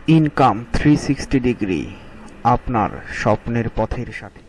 Income 360 degree, আপনার স্বপ্নের পথের সাথে।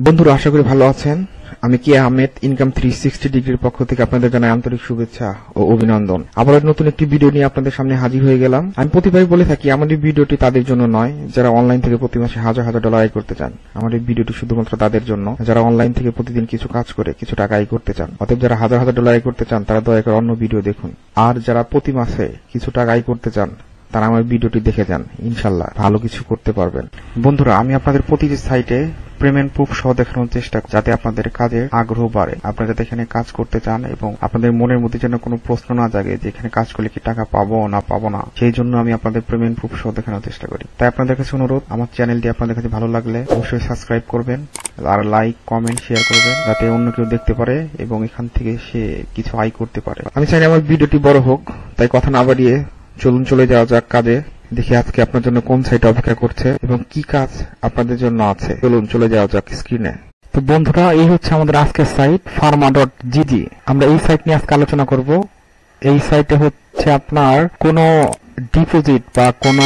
বন্ধুরা, আশা করি ভালো আছেন। আমি কি আহমেদ, ইনকাম 360 ডিগ্রির পক্ষ থেকে আপনাদের জানাই আন্তরিক শুভেচ্ছা ও অভিনন্দন। আবার নতুন একটি ভিডিও নিয়ে আপনাদের সামনে হাজির হয়ে গেলাম। আমি প্রতিবারই বলে থাকি, আমাদের ভিডিওটি তাদের জন্য নয় যারা অনলাইন থেকে প্রতি মাসে হাজার হাজার ডলার আয় করতে চান। আমাদের ভিডিওটি শুধুমাত্র তাদের জন্য যারা অনলাইন থেকে প্রতিদিন কিছু কাজ করে কিছু টাকা আয় করতে চান। অতএব যারা হাজার হাজার ডলার আয় করতে চান তারা দয়া করে অন্য ভিডিও দেখুন। আর যারা প্রতি মাসে কিছু টাকা আয় করতে চান তারা আমার ভিডিওটি দেখে যান, ইনশাল্লাহ ভালো কিছু করতে পারবেন। বন্ধুরা, আমি আপনাদের প্রতিটি সাইটে পেমেন্ট প্রুফ সহ দেখানোর চেষ্টা করি যাতে আপনাদের কাজে আগ্রহ বাড়ে। আপনারা যাতে এখানে কাজ করতে চান এবং আপনাদের মনের মধ্যে যেন কোনো প্রশ্ন না জাগে যে এখানে কাজ করলে কি টাকা পাবো না, সেই জন্য আমি আপনাদের পেমেন্ট প্রুফ সহ দেখানোর চেষ্টা করি। তাই আপনাদের কাছে অনুরোধ, আমার চ্যানেলটি আপনাদের কাছে ভালো লাগলে অবশ্যই সাবস্ক্রাইব করবেন আর লাইক, কমেন্ট, শেয়ার করবেন যাতে অন্য কেউ দেখতে পারে এবং এখান থেকে সে কিছু আয় করতে পারে। আমি চাই আমার ভিডিওটি বড় হোক, তাই কথা না বাড়িয়ে চলুন চলে যাওয়া যাক কাজে। দেখি আজকে আপনার জন্য কোন সাইট অপেক্ষা করছে এবং কি কাজ আপনাদের জন্য আছে। চলুন চলে যাওয়া যাক স্ক্রিনে। তো বন্ধুরা, এই হচ্ছে আমাদের আজকের সাইট pharma.gg। আমরা এই সাইট নিয়ে আজকে আলোচনা করব। এই সাইটে হচ্ছে আপনার কোনো ডিপোজিট বা কোনো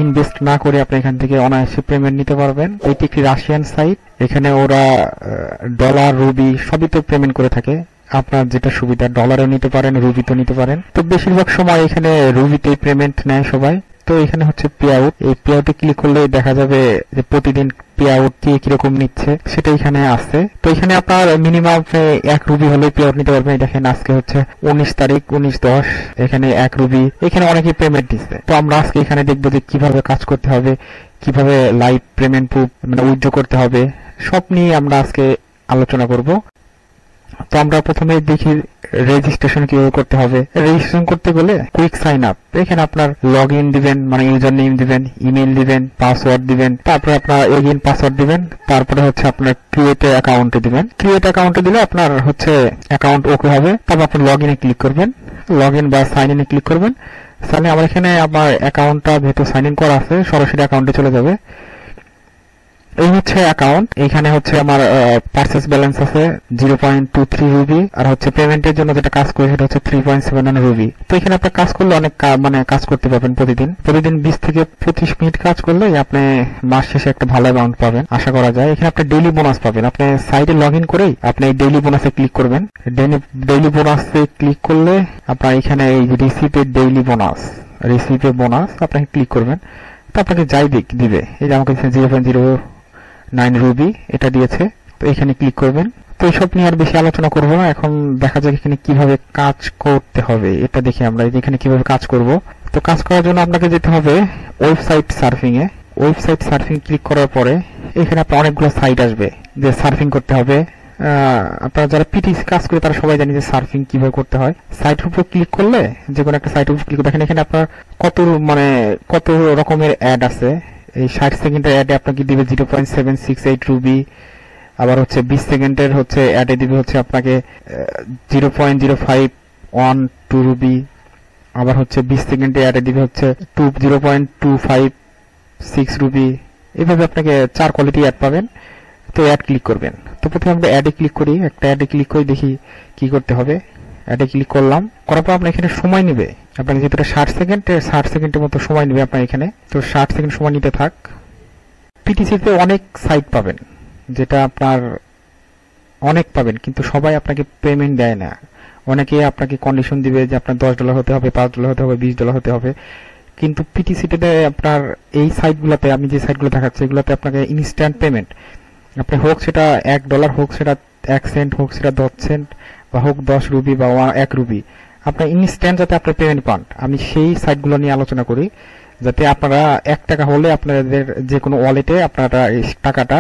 ইনভেস্ট না করে আপনি এখান থেকে অনায়াসে পেমেন্ট নিতে পারবেন। এটি একটি রাশিয়ান সাইট। এখানে ওরা ডলার, রুবি সবই তো পেমেন্ট করে থাকে। আপনার যেটা সুবিধা, ডলারও নিতে পারেন, রুবিতেও নিতে পারেন। তো বেশিরভাগ সময় এখানে রুবিতে পেমেন্ট নেয় সবাই। তো এখানে হচ্ছে পে আউট। এই পে আউটে ক্লিক করলে দেখা যাবে যে প্রতিদিন পে আউট কিরকম নিচ্ছে সেটা এখানে আছে। তো এখানে আপনার মিনিমাম 1 রুবি হলে পে আউট নিতে পারবেন। দেখেন আজকে হচ্ছে 19 তারিখ 19/10, এখানে 1 রুবি। এখানে অনেকে পেমেন্ট দিচ্ছে। তো আমরা আজকে এখানে দেখবো যে কিভাবে কাজ করতে হবে, কিভাবে লাইভ পেমেন্ট প্রুফ মানে উইথড্র করতে হবে, সব নিয়ে আমরা আজকে আলোচনা করব। তো আমরা প্রথমে দেখি রেজিস্ট্রেশন কিভাবে করতে হবে। রেজিস্ট্রেশন করতে গেলে কুইক সাইন আপ, এখানে আপনার লগ ইন দিবেন, মানে ইউজার নেম দিবেন, ইমেল দিবেন, পাসওয়ার্ড দিবেন, তারপরে আপনার এগেইন পাসওয়ার্ড দিবেন, তারপরে হচ্ছে আপনার ক্রিয়েট অ্যাকাউন্টে দিবেন। ক্রিয়েট অ্যাকাউন্টে দিলে আপনার হচ্ছে অ্যাকাউন্ট ওকে হবে। তারপর আপনি লগ ইনে ক্লিক করবেন, লগ ইন বা সাইন ইনে ক্লিক করবেন। তাহলে আমার এখানে আমার অ্যাকাউন্টটা যেহেতু সাইন ইন করা আছে সরাসরি অ্যাকাউন্টে চলে যাবে। এই হচ্ছে অ্যাকাউন্ট। এখানে হচ্ছে আমার পারচেজ ব্যালেন্স আছে 0.23 রুবি, আর হচ্ছে পেমেন্টের জন্য যেটা কাজ করে সেটা হচ্ছে 3.79 রুবি। তো এখানে আপনি কাজ করলে অনেক কাজ করতে পারবেন। প্রতিদিন 20 থেকে 25 মিনিট কাজ করলে আপনি মাস শেষে একটা ভালো অ্যামাউন্ট পাবেন আশা করা যায়। এখানে আপনি ডেইলি বোনাস পাবেন। আপনি সাইটে লগ ইন করেই আপনি ডেইলি বোনাসে ক্লিক করবেন। ডেইলি বোনাসে ক্লিক করলে আপনার এখানে এই রিসিভের ডেইলি বোনাস, রিসিভে বোনাস আপনাকে ক্লিক করবেন। তো আপনাকে যাই দিবে, এই যে আমাকে 0.09 রুবি এটা দিয়েছে। তো এখানে ক্লিক করবেন। তো এইসব নিয়ে আর বেশি আলোচনা করবো না। এখন দেখা যাক এখানে কিভাবে কাজ করতে হবে, এটা দেখি আমরা এখানে কিভাবে কাজ করব। তো কাজ করার জন্য আপনাকে যেতে হবে ওয়েবসাইট সার্ফিং এ। ওয়েবসাইট সার্ফিং ক্লিক করার পরে এখানে আপনার অনেকগুলো সাইট আসবে যে সার্ফিং করতে হবে। আপনারা যারা পিটিসি কাজ করে তারা সবাই জানে যে সার্ফিং কিভাবে করতে হয়। সাইটের উপর ক্লিক করলে, যে কোনো একটা সাইটের উপর ক্লিক দেখেন এখানে আপনার কত রকমের অ্যাড আছে। এই 60 সেকেন্ডের অ্যাডে আপনাকে দিবে 0.768 রুবি। আবার হচ্ছে 20 সেকেন্ডের হচ্ছে অ্যাডে দিবে হচ্ছে আপনাকে 0.0512 রুবি। আবার হচ্ছে 20 সেকেন্ডের অ্যাডে দিবে হচ্ছে 0.256 রুবি। এভাবে আপনাকে 4 কোয়ালিটি অ্যাড পাবেন। তো অ্যাড ক্লিক করবেন। তো প্রথমে আমরা অ্যাডে ক্লিক করি। একটা অ্যাডে ক্লিক করে দেখি কি করতে হবে। অ্যাডে ক্লিক করলাম, করার পর আপনার এখানে সময় নেবে। আপনাকে যেটা 60 সেকেন্ডের মতো সময় নেবে আপনার এখানে। তো 60 সেকেন্ড সময় নিতে থাক। পিটিসিতে অনেক সাইট পাবেন, যেটা আপনার অনেক পাবেন, কিন্তু সবাই আপনাকে পেমেন্ট দেয় না। অনেকে আপনাকে কন্ডিশন দিবে যে আপনার $10 হতে হবে, $5 হতে হবে, $20 হতে হবে। কিন্তু পিটিসিতে আপনার এই সাইটগুলোতে, আমি যে সাইটগুলো দেখাচ্ছি এগুলোতে আপনাকে ইনস্ট্যান্ট পেমেন্ট। আপনি হোক সেটা $1, হোক সেটা 1 সেন্ট, হোক সেটা 10 সেন্ট, বা হোক 10 রুবি বা 1 রুবি, আপনার ইনস্ট্যান্ট যাতে আপনার পেমেন্ট পান, আমি সেই সাইটগুলো নিয়ে আলোচনা করি। যাতে আপনারা 1 টাকা হলে আপনাদের যে কোনো ওয়ালেটে আপনারা এই টাকাটা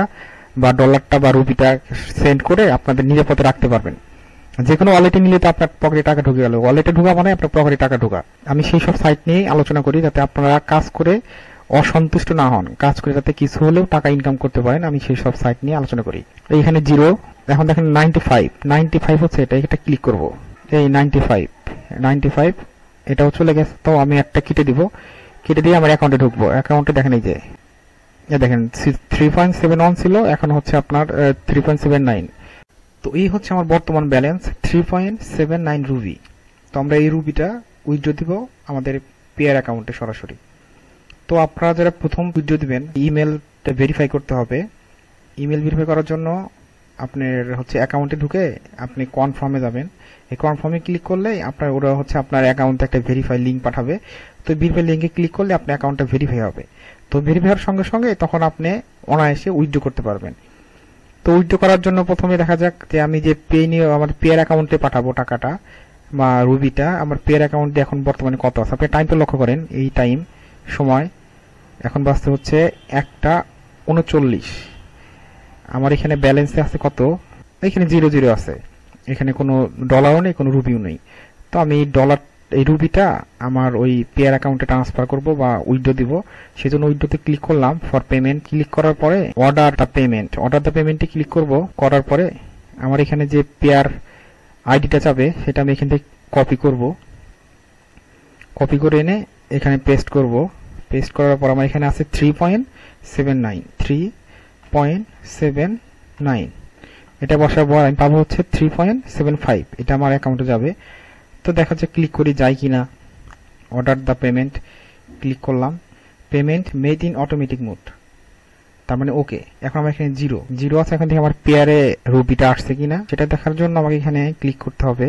বা ডলারটা বা রুবিটা সেন্ড করে আপনাদের নিরাপদে রাখতে পারবেন। যে কোনো ওয়ালেটে নিলে তো আপনার পকেটে টাকা ঢুকে গেল, ওয়ালেটে ঢোকা মানে আপনার পকেটে টাকা ঢোকা। আমি সেই সব সাইট নিয়ে আলোচনা করি যাতে আপনারা কাজ করে অসন্তুষ্ট না হন, কাজ করে যাতে কিছু হলেও টাকা ইনকাম করতে পারেন। আমি সেই সব সাইট নিয়ে আলোচনা করি। এইখানে 0, এখন দেখেন 95 হচ্ছে, এটা ক্লিক করব। এই 95 এটাও চলে গেছে। তো আমি একটা কেটে দিব, কেটে দিয়ে আমার অ্যাকাউন্টে ঢুকবো। অ্যাকাউন্টে দেখেন এই যে দেখেন 3.71 ছিল, এখন হচ্ছে আপনার 3.79। তো এই হচ্ছে আমার বর্তমান ব্যালেন্স 3.79 রুবি। তো আমরা এই রুবিটা উইথড্র দিব আমাদের পেয়ার অ্যাকাউন্টে সরাসরি। তো আপনারা যারা প্রথম ভিডিও দিবেন, ইমেলটা ভেরিফাই করতে হবে। ইমেল ভেরিফাই করার জন্য আপনার অ্যাকাউন্টে ঢুকে আপনি কনফার্মে যাবেন। এই কনফার্মে ক্লিক করলে ওরা আপনার অ্যাকাউন্টে একটা ভেরিফাই লিঙ্ক পাঠাবে। তো ভেরিফাই লিঙ্কে ক্লিক করলে আপনার অ্যাকাউন্টটা ভেরিফাই হবে। তো ভেরিফাই হওয়ার সঙ্গে সঙ্গে তখন আপনি অনায়াসে উইথড্র করতে পারবেন। তো উইথড্র করার জন্য প্রথমে দেখা যাক যে আমি যে আমার পেয়ার অ্যাকাউন্টে পাঠাবো টাকাটা বা রুবিটা, আমার পেয়ার অ্যাকাউন্টে এখন বর্তমানে কত আছে। আপনি টাইমটা লক্ষ্য করেন, এই টাইম সময় এখন বাজতে 1:39। আমার এখানে ব্যালেন্সে আছে কত, এখানে 0 আছে, এখানে কোনো ডলারও নেই, কোনো রুবিও নেই। তো আমি এই রুবিটা আমার ওই পেয়ার অ্যাকাউন্টে ট্রান্সফার করব বা উইথড্র দিব। সেজন্য উইথড্রতে ক্লিক করলাম, ফর পেমেন্ট ক্লিক করার পরে অর্ডার দ্য পেমেন্টে ক্লিক করব। করার পরে আমার এখানে যে পেয়ার আইডিটা যাবে সেটা আমি এখান থেকে কপি করে এনে এখানে পেস্ট করব। পেস্ট করার পর আমার এখানে আছে 3.79 এটা বসার পর আমি পাবো 3.75। এটা আমার অ্যাকাউন্টে যাবে। তো দেখা যাচ্ছে ক্লিক করি যায় কিনা। অর্ডার দ্য পেমেন্ট ক্লিক করলাম, payment made in automatic mode, তার মানে ওকে। এখন আমার এখানে 0 আছে। এখন থেকে আমার পেয়ারে রুপিটা আসছে কিনা সেটা দেখার জন্য আমাকে এখানে ক্লিক করতে হবে।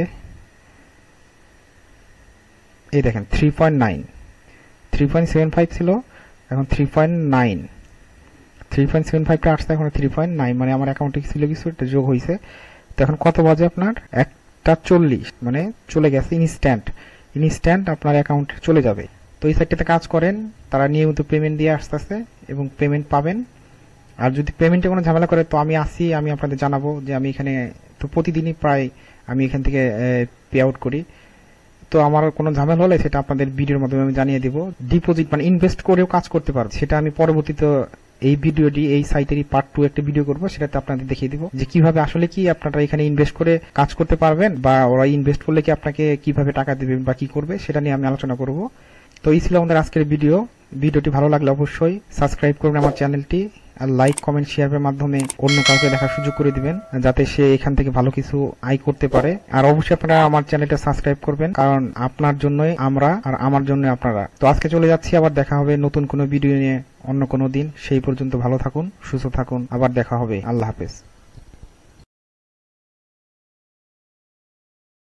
এই দেখেন 3.75 ছিল, এখন 3.75টা আসছে, এখন 3.9, মানে আমার অ্যাকাউন্টে ছিল কিছু একটা যোগ হয়েছে। তো এখন কত বাজে, আপনার 1:40, মানে চলে গেছে ইনস্ট্যান্ট আপনার অ্যাকাউন্টে চলে যাবে। তো এই সাইটটাতে কাজ করেন, তারা নিয়মিত পেমেন্ট দিয়ে আসতেছে এবং পেমেন্ট পাবেন। আর যদি পেমেন্টে কোনো ঝামেলা করে তো আমি আপনাদের জানাবো যে আমি এখানে তো প্রতিদিনই প্রায় আমি এখান থেকে পে আউট করি। তো আমার কোনো ঝামেলা হলে সেটা আপনাদের ভিডিওর মাধ্যমে আমি জানিয়ে দিব। ডিপোজিট মানে ইনভেস্ট করেও কাজ করতে পারবে, সেটা আমি পরবর্তীতে এই ভিডিওটি এই সাইটেরই পার্ট 2 একটা ভিডিও করব, সেটাতে আপনাদের দেখিয়ে দিব যে কিভাবে আসলে কি আপনারা এখানে ইনভেস্ট করে কাজ করতে পারবেন, বা ওরা ইনভেস্ট করলে কি আপনাকে কিভাবে টাকা দিবেন বা কি করবে সেটা নিয়ে আমি আলোচনা করব। তো এই ছিল আমাদের আজকের ভিডিওটি ভালো লাগলে অবশ্যই সাবস্ক্রাইব করবেন আমার চ্যানেলটি, আর লাইক কমেন্ট শেয়ারের মাধ্যমে অন্য কাউকে দেখার সুযোগ করে দিবেন যাতে সে এখান থেকে ভালো কিছু আয় করতে পারে। আর অবশ্যই আপনারা আমার চ্যানেলটা সাবস্ক্রাইব করবেন, কারণ আপনার জন্যই আমরা আর আমার জন্য আপনারা। তো আজকে চলে যাচ্ছি, আবার দেখা হবে নতুন কোনো ভিডিও নিয়ে অন্য কোনো দিন। সেই পর্যন্ত ভালো থাকুন, সুস্থ থাকুন, আবার দেখা হবে। আল্লাহ হাফেজ।